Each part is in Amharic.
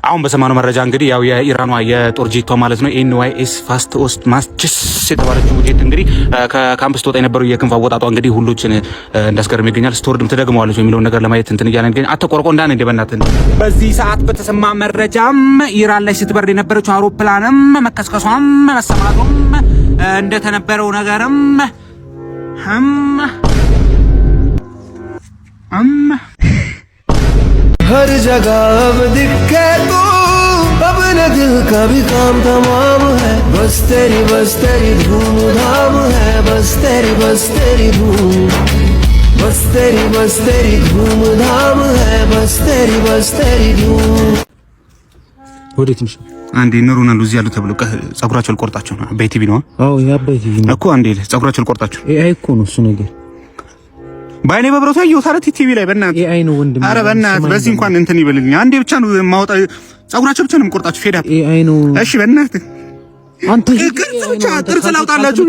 አሁን በሰማነው መረጃ እንግዲህ ያው የኢራኗ የጦር ጄቷ ማለት ነው ኤንዋይኤስ ፋስት ኦስት ማስችስ የተባለችው ጄት እንግዲህ ከካምፕስ ተወጣ የነበረው የክንፍ አወጣጧ እንግዲህ ሁሉችን እንዳስገርም ይገኛል። ስቶርድም ትደግመዋለች የሚለውን ነገር ለማየት እንትን እያለን እንግዲህ አተቆርቆ እንዳን እንደ በእናትህ በዚህ ሰዓት በተሰማ መረጃም ኢራን ላይ ስትበር የነበረችው አውሮፕላንም መከስከሷም መሰማቱም እንደተነበረው ነገርም हर जगह अब दिखे तू अपने दिल का भी काम तमाम है बस तेरी धूम धाम है बस तेरी धूम बस तेरी धूम धाम है बस तेरी धूम ወዴት ነሽ? አንዴ ኑሩና ሉዚ ያሉ ተብሎ ጸጉራቸው ልቆርጣቸው ነው። በቲቪ ነው። አዎ ያ በቲቪ ነው እኮ አንዴ ጸጉራቸው ልቆርጣቸው። አይ እኮ ነው እሱ ነገር ባይኔ በብረቱ ያየው ታረት ቲቪ ላይ በእናትህ አይ ነው ወንድም። አረ በእናትህ በዚህ እንኳን እንትን ይበልልኝ። አንዴ ብቻ ነው ማውጣ ጸጉራቸው ብቻ ነው የምቆርጣቸው። ፌዳ አይ ነው እሺ በእናትህ አንተ ቅርጽ ብቻ ጥርስ ላውጣላችሁ።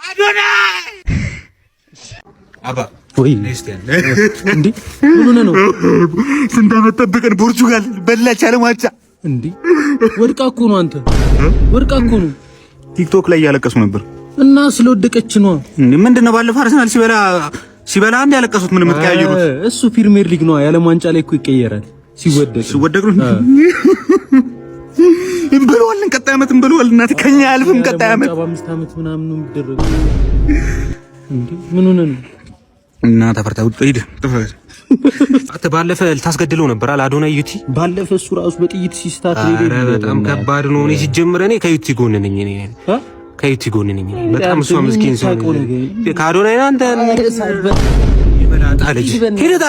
አዶና አባ ወይ እንዴ ምን ነው ስንት ዓመት ጠብቀን ፖርቹጋል በላች ዓለም ዋንጫ እንዴ ወድቃ እኮ ነው አንተ ወድቃ እኮ ነው። ቲክቶክ ላይ ያለቀሱ ነበር እና ስለወደቀች ነው እንዴ? ምንድነው ባለፈው አርሰናል ሲበላ አንድ ያለቀሱት ምን የምትቀያየሩት? እሱ ፕሪሚየር ሊግ ነው የዓለም ዋንጫ ላይ እኮ ይቀየራል ሲወደቅ ነው እንበለዋለን። ቀጣይ ዓመት እንበለዋለን። እናት ከኛ ያልፍም ቀጣይ ዓመት 5 ዓመት ምናምን ነው የሚደረገው እንዴ? ምን ሆነ ነው እና ተፈርታው ሄደ ተፈርታ ባለፈ ልታስገድለው ነበር አለ አዶናይ ዩቲ። ባለፈ እሱ ራሱ በጥይት ሲስታት ኧረ በጣም ከባድ ነው። እኔ ሲጀምር እኔ ከዩቲ ጎን ነኝ። እኔ ከዩቲ ጎን ነኝ። በጣም እሷ ምስኪን ሰው ከአዶናይ አንተ ይበላጣ ልጅ ሄደታ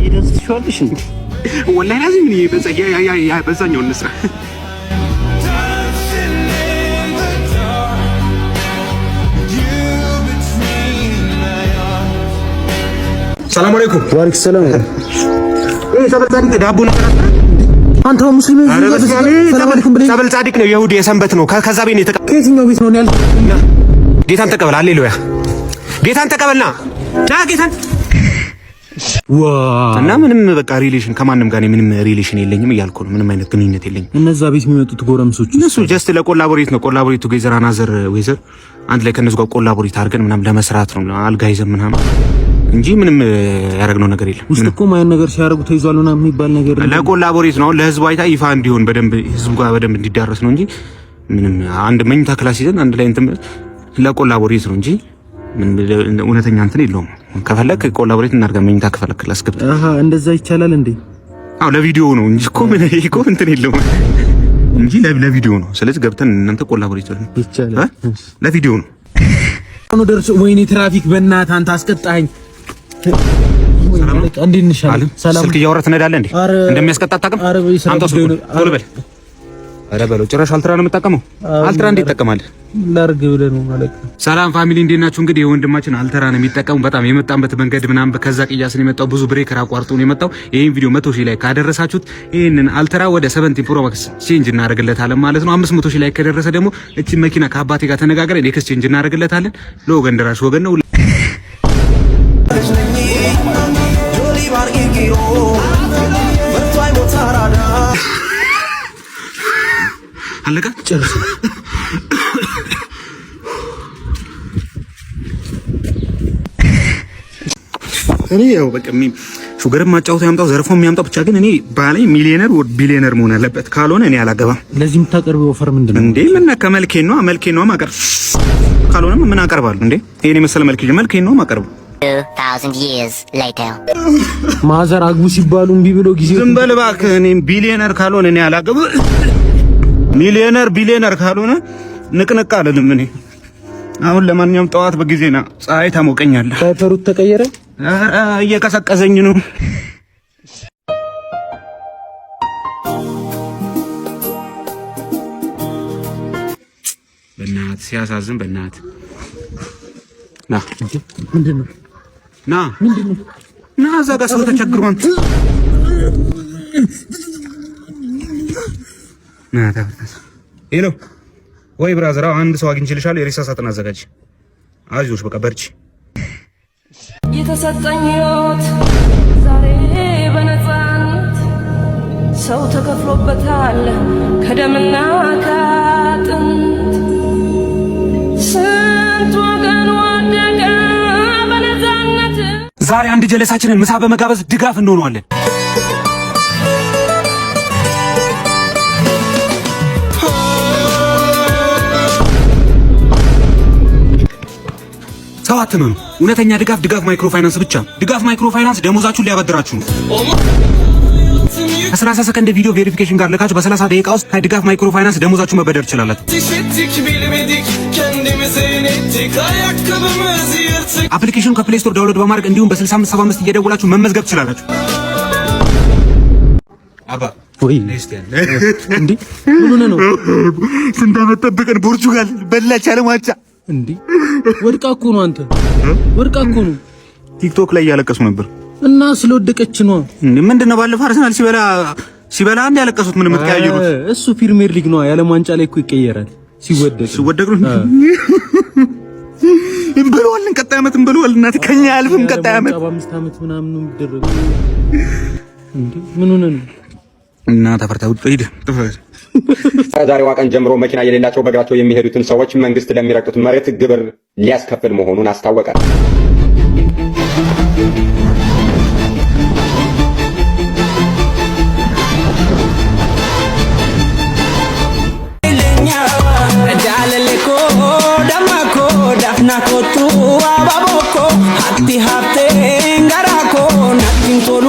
ይደርስሻልሽ እንዴ? ወላሂ lazim ነው በዛኛው እንስራ። ሰላም አለይኩም ወአለይኩም ሰላም። ሰበልጻዲቅ ዳቦ ነገር አንተ ሙስሊም ነህ? ሰላም አለይኩም ብለህ ሰበልጻዲቅ ነው የይሁዲ የሰንበት ነው። ከዛ ቤት ነው የተቀበለው። ከየትኛው ቤት ነው ያልኩት? ጌታን ተቀበል። ሃሌሉያ ጌታን ተቀበልና ዳ ጌታን እና ምንም በቃ ሪሌሽን ከማንም ጋር ምንም ሪሌሽን የለኝም እያልኩ ነው። ምንም አይነት ግንኙነት የለኝም። እነዛ ቤት የሚመጡት ጎረምሶች እነሱ ጀስት ለኮላቦሬት ነው። ኮላቦሬት ቱጌዘር አናዘር ዌዘር አንድ ላይ ከነሱ ጋር ኮላቦሬት አድርገን ምናምን ለመስራት ነው አልጋ ይዘን ምናምን እንጂ ምንም ያደረግነው ነገር የለም። ውስጥ እኮ ማየን ነገር ሲያደርጉ ተይዟል ምናምን የሚባል ነገር ለኮላቦሬት ነው። ለህዝቡ አይታ ይፋ እንዲሆን በደንብ ህዝቡ ጋር በደንብ እንዲዳረስ ነው እንጂ ምንም አንድ መኝታ ክላስ ይዘን አንድ ላይ እንትን ለኮላቦሬት ነው እንጂ ምን እውነተኛ እንትን የለውም። ከፈለክ ኮላቦሬት እናድርጋ መኝታ ከፈለክ ላስገብት። እንደዛ ይቻላል እንዴ? አዎ ለቪዲዮ ነው እንጂ እኮ ምን እኮ እንትን የለውም እንጂ ለቪዲዮ ነው። ስለዚህ ገብተን እናንተ ኮላቦሬት ይቻላል ለቪዲዮ ነው። አሁን ደርሶ ወይኔ ትራፊክ በእናትህ አንተ አስቀጣኸኝ። እንዴት ነሽ? ሰላም ስልክ እያወራህ ትነዳለህ እንዴ? እንደሚያስቀጣ አታውቅም? አንተ ቶሎ በል። ኧረ በለው ጭራሽ አልትራ ነው የምጠቀመው። አልትራ እንዴት ትጠቀማለህ? ላርግ ብለህ ነው ማለት ነው። ሰላም ፋሚሊ እንዴት ናችሁ? እንግዲህ የወንድማችን አልትራ ነው የሚጠቀሙ። በጣም የመጣበት መንገድ ምናምን ከዛ ቅያስን የመጣው ብዙ ብሬከር አቋርጦ ነው የመጣው። ይሄን ቪዲዮ 100,000 ላይ ካደረሳችሁት ይሄንን አልትራ ወደ 17 ፕሮ ማክስ ቼንጅ እናደርግለታለን ማለት ነው። 500,000 ላይ ከደረሰ ደግሞ እቺ መኪና ከአባቴ ጋር ተነጋግረን ኤክስቼንጅ እናደርግለታለን። ለወገን ደራሽ ወገን ነው። አለቃ ጨርስ። እኔ ያው በቃ ሹገርም ማጫወት ያምጣው ዘርፎ የሚያምጣው ብቻ ግን እኔ ባላይ ሚሊዮነር ወር ቢሊዮነር መሆን አለበት። ካልሆነ እኔ አላገባም። ለዚህ የምታቀርበው ኦፈር ምንድነው እንዴ? ምን ከመልኬን ነው ማቀርብ። ካልሆነ ምን አቀርባለሁ እንዴ? ይሄኔ መሰለ መልኬን ነው ማቀርብ። 2000 years later ማዘር አግቡ ሲባሉ እምቢ ብሎ ጊዜ ዝም በል እባክህ። እኔ ቢሊዮነር ካልሆነ እኔ አላገባም። ቢሊዮነር ካልሆነ ንቅንቅ አለልም እኔ። አሁን ለማንኛውም ጠዋት በጊዜና ፀሐይ ታሞቀኛለህ። ዳይፐሩት ተቀየረ። እየቀሰቀሰኝ ነው። በእናትህ ሲያሳዝን። በእናትህ ና ምንድነው? ና እዛ ጋር ሰው ተቸግሯል። ና ተፈታስ። ሄሎ ወይ ብራዘር፣ አንድ ሰው አግኝቼልሻለሁ። የሬሳ ሳጥን አዘጋጅ። አይዞሽ በቃ በርቺ። የተሰጠኝ ህይወት አለ ከደምና ከአጥንት ስንት ወገን ወደቀ በነፃነት። ዛሬ አንድ ጀለሳችንን ምሳ በመጋበዝ ድጋፍ እንሆነዋለን። ሰው አትመኑ። እውነተኛ ድጋፍ ማይክሮ ፋይናንስ ብቻ። ድጋፍ ማይክሮ ፋይናንስ ደሞዛችሁን ሊያበድራችሁ ነው። ከ30 ሰከንድ ቪዲዮ ቬሪፊኬሽን ጋር ልካችሁ በ30 ደቂቃ ውስጥ ከድጋፍ ማይክሮ ፋይናንስ ደሞዛችሁን መበደር ትችላላችሁ። አፕሊኬሽኑ ከፕሌይ ስቶር ዳውንሎድ በማድረግ እንዲሁም በ6575 እየደወላችሁ መመዝገብ ትችላላችሁ። አባ ወይ እንዴ ምን ነው? ስንት ዓመት ጠብቀን ፖርቹጋል በላች አለማቻ እንዴ ወድቃ እኮ ነው። አንተ ወድቃ እኮ ነው። ቲክቶክ ላይ ያለቀሱ ነበር እና ስለወደቀች ነው እንዴ? ምንድነው ባለፈው አርሰናል ሲበላ አንድ ያለቀሱት? ምን የምትቀያየሩት? እሱ ፕሪሚየር ሊግ ነው። የዓለም ዋንጫ ላይ እኮ ይቀየራል ሲወደቅ ነው። እንበለዋለን ቀጣይ ዓመት እንበለዋለን። እናት ከኛ ያልፍም ቀጣይ ዓመት በ5 ዓመት ምናምን ነው የሚደረገው እንዴ? ምን ሆነ ነው? እና ተፈርታው ሄደ ተፈር ከዛሬዋ ቀን ጀምሮ መኪና የሌላቸው በእግራቸው የሚሄዱትን ሰዎች መንግስት ለሚረግጡት መሬት ግብር ሊያስከፍል መሆኑን አስታወቀ። ናኮቱ አባቦኮ ሀብቴ ጋራኮ ናቲን ቶሉ